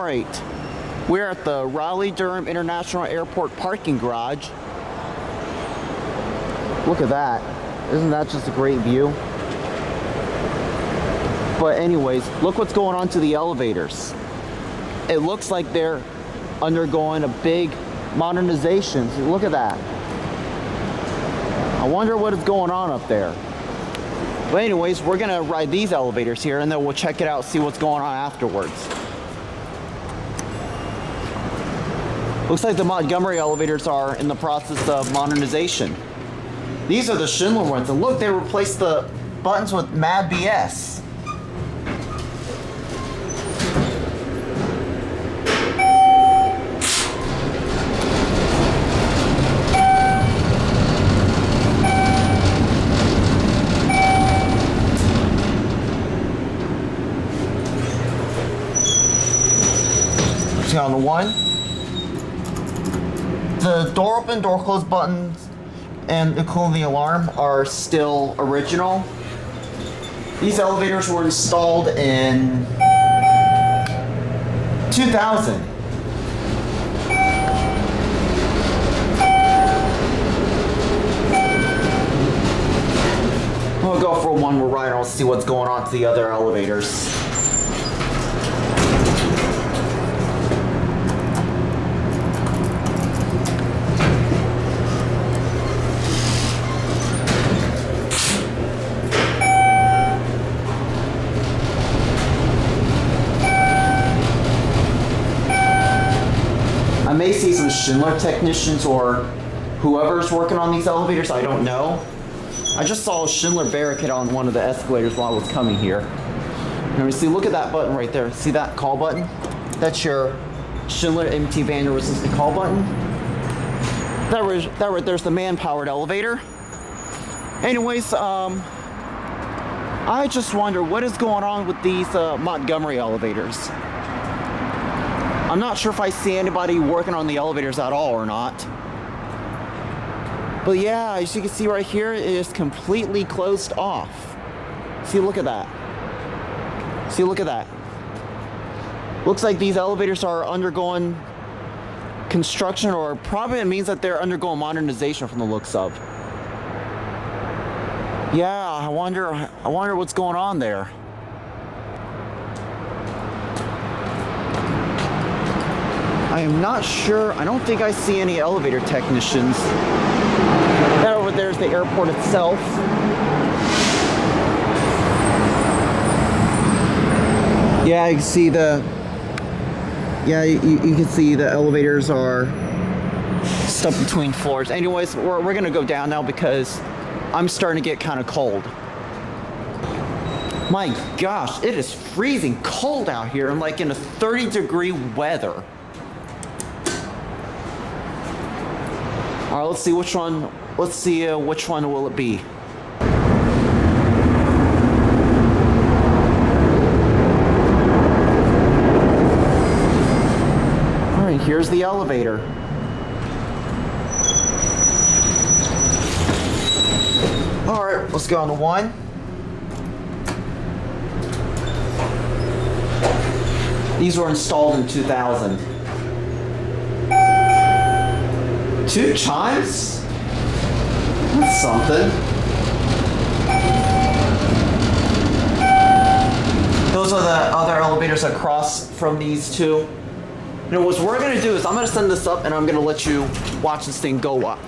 Alright, we're at the Raleigh-Durham International Airport parking garage. Look at that. Isn't that just a great view? But anyways, look what's going on to the elevators. It looks like they're undergoing a big modernization. See, look at that. I wonder what is going on up there. But anyways, we're gonna ride these elevators here and then we'll check it out, see what's going on afterwards. Looks like the Montgomery elevators are in the process of modernization. These are the Schindler ones, and look, they replaced the buttons with Mad BS. See on the one, the door open, door close buttons and including the alarm are still original. These elevators were installed in 2000. We'll go for one more ride and we'll see what's going on to the other elevators. I may see some Schindler technicians or whoever's working on these elevators, I don't know. I just saw a Schindler barricade on one of the escalators while I was coming here. Now, see, look at that button right there. See that call button? That's your Schindler MT Van resistant call button. That right there's the man-powered elevator. Anyways, I just wonder what is going on with these Montgomery elevators. I'm not sure if I see anybody working on the elevators at all or not. But yeah, as you can see right here, it is completely closed off. See, look at that. See, look at that. Looks like these elevators are undergoing construction, or probably it means that they're undergoing modernization from the looks of. Yeah, I wonder what's going on there. I am not sure. I don't think I see any elevator technicians. That over there is the airport itself. Yeah, you can see the. Yeah, you can see the elevators are stuck between floors. Anyways, we're gonna go down now because I'm starting to get kind of cold. My gosh, it is freezing cold out here. I'm like in a 30-degree weather. All right, let's see which one. Let's see which one will it be. All right, here's the elevator. All right, let's go on to one. These were installed in 2000. 2 chimes? That's something. Those are the other elevators across from these two. You know, what we're gonna do is I'm gonna send this up and I'm gonna let you watch this thing go up.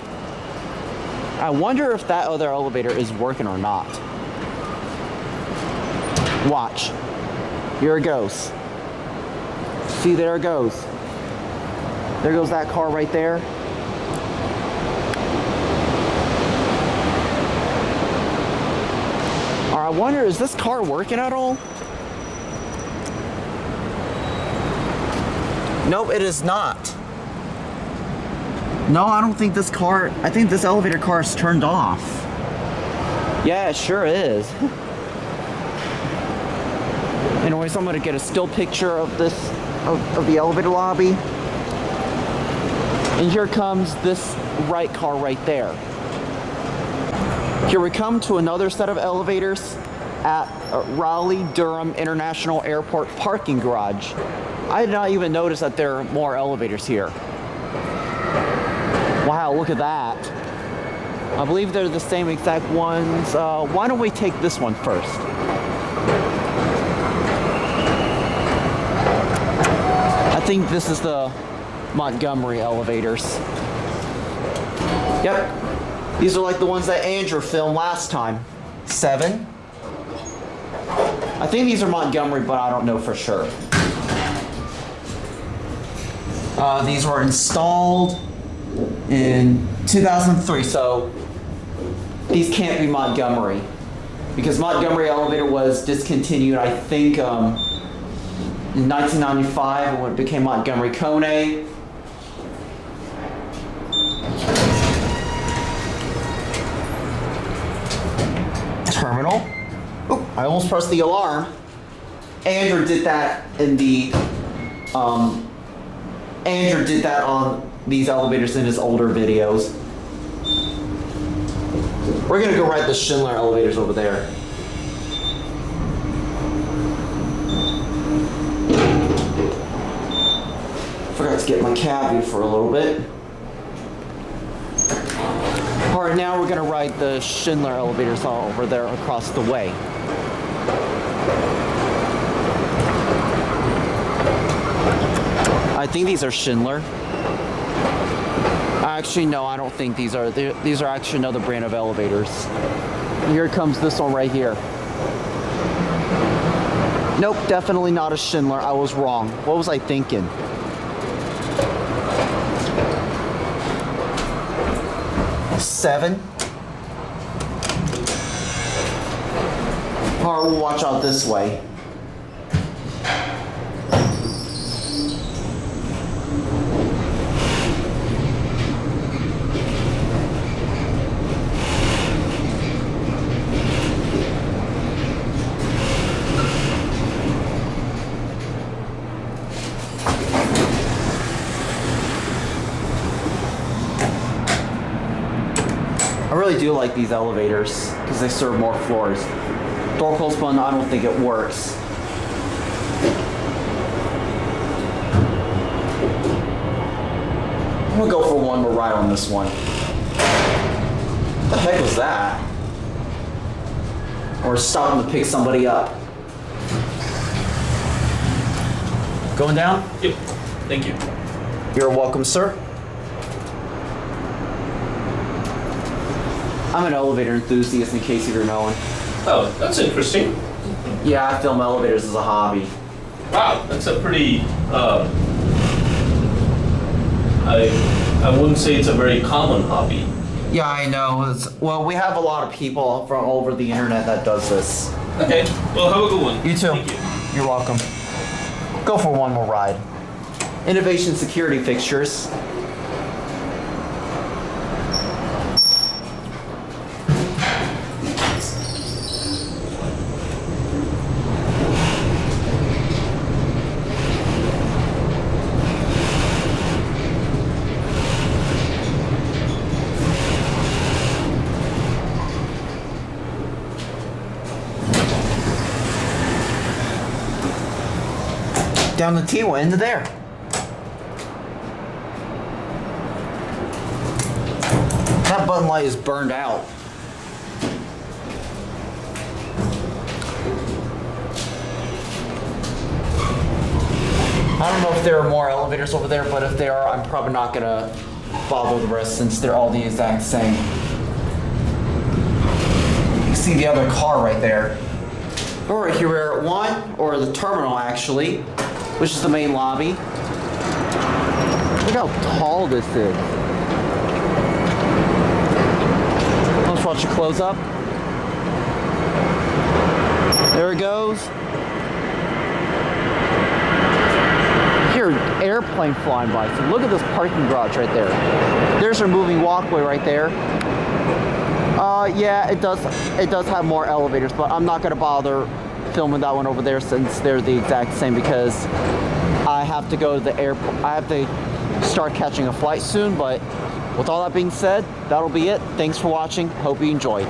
I wonder if that other elevator is working or not. Watch. Here it goes. See, there it goes. There goes that car right there. I wonder, is this car working at all? Nope, it is not. No, I don't think this car, I think this elevator car is turned off. Yeah, it sure is. Anyways, I'm gonna get a still picture of this, of the elevator lobby. And here comes this right car right there. Here we come to another set of elevators at Raleigh-Durham International Airport parking garage. I did not even notice that there are more elevators here. Wow, look at that. I believe they're the same exact ones. Why don't we take this one first? I think this is the Montgomery elevators. Yep. These are like the ones that Andrew filmed last time. 7. I think these are Montgomery, but I don't know for sure. These were installed in 2003, so these can't be Montgomery because Montgomery elevator was discontinued, I think, in 1995 when it became Montgomery Kone. Terminal. Oh, I almost pressed the alarm. Andrew did that in the Andrew did that on these elevators in his older videos. We're gonna go ride the Schindler elevators over there. Forgot to get my cabbie for a little bit. Alright, now we're gonna ride the Schindler elevators all over there across the way. I think these are Schindler. Actually, no, I don't think these are. These are actually another brand of elevators. Here comes this one right here. Nope, definitely not a Schindler. I was wrong. What was I thinking? Seven. Alright, we'll watch out this way. I really do like these elevators because they serve more floors. Door close button, I don't think it works. I'm gonna go for one more ride on this one. What the heck was that? Or stopping to pick somebody up. Going down? Yep. Thank you. You're welcome, sir. I'm an elevator enthusiast, in case you're knowing. Oh, that's interesting. Yeah, I film elevators as a hobby. Wow, that's a pretty, I wouldn't say it's a very common hobby. Yeah, I know. Well, we have a lot of people from all over the internet that does this. Okay, well, have a good one. You too. Thank you. You're welcome. Go for one more ride. Innovation security fixtures. Down the T-way into there. That button light is burned out. I don't know if there are more elevators over there, but if there are, I'm probably not gonna bother the rest since they're all the exact same. You can see the other car right there. Alright, here we're at 1, or the terminal actually, which is the main lobby. Look how tall this is. Let's watch it close up. There it goes. Here, airplane flying by. So look at this parking garage right there. There's our moving walkway right there. Yeah, it does have more elevators, but I'm not gonna bother filming that one over there since they're the exact same because I have to go to the airport. I have to start catching a flight soon, but with all that being said, that'll be it. Thanks for watching. Hope you enjoyed.